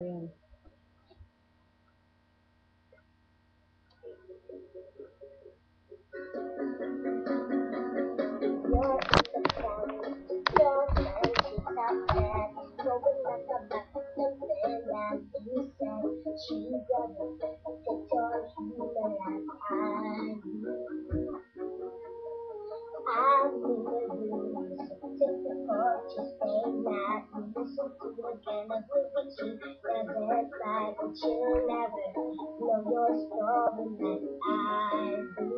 Ayan. She'll never know your story like I do.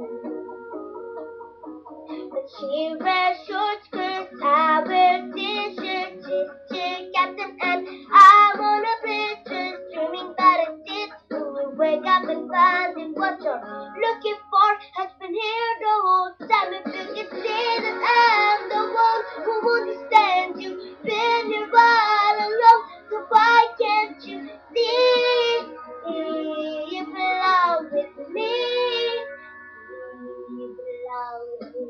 But she wears short skirts, I wear t-shirts, she's captain and I'm on a picture, dreaming about a date. When we wake up and find it, what you're looking for has been here the whole time. If you can see that I'm the one who understands you, been here all along, so why can't you see you belong with me? You belong with me.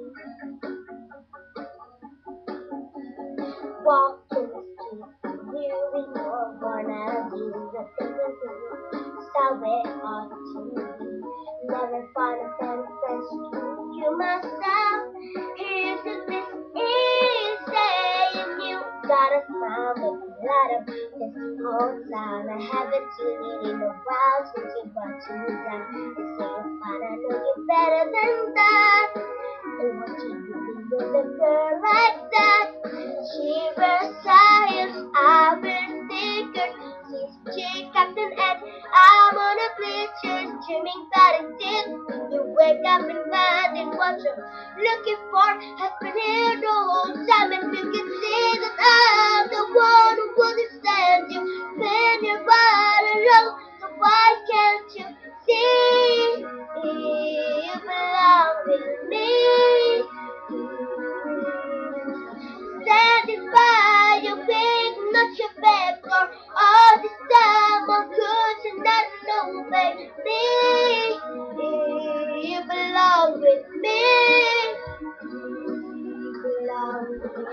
Walking the street, you know one of you, the thinking through, somewhere on TV. Never find a friend to you myself. Here's to this is saying you got a smile with a lot of this whole time. I haven't seen you in a while since you brought you down. You say you're fine, I know you're better than that. And what you really with a girl like that? She wears science, I wear sneakers. She's chick captain and I'm on a bleachers, dreaming about a dip. When you wake up and find it, what you're looking for has been here the whole time. And you can see that I'm the one who understands you. Been here all along, so why can't you see you belong with me? Standing by your big, not your back or all this time I'm good and not know, baby. You belong with me. You belong with me.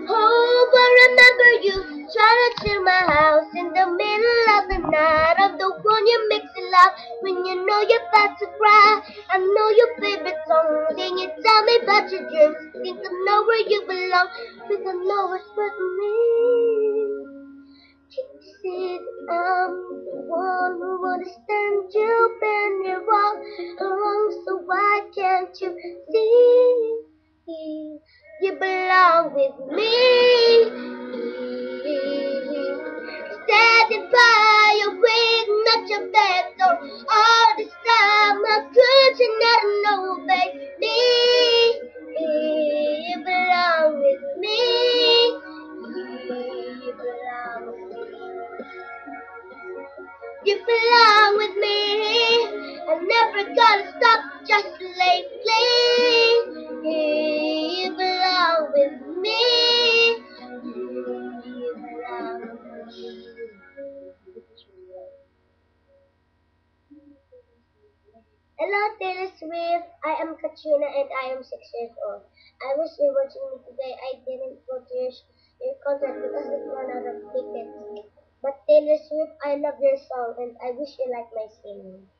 Oh, I remember you trying to chill my house in the middle of the night. I'm the one you mix it loud when you know you're about to cry. I know your favorite song, then you tell me about your dreams. Think I know where you belong, think I know it's with me. Can't you see that I'm the one who understands you? Been here all along, so why can't you see? You belong with me. Standing by your way, not your back door. All this time, how could you not know, baby? You belong with me. You belong with me. You belong with me. I'm never gonna stop just lately. You belong with me. You belong with me. Hello, Taylor Swift. I am Katrina and I am 6 years old. I wish you were watching me today. I didn't go to your concert because it ran out of tickets. But Taylor Swift, I love your song and I wish you like my singing.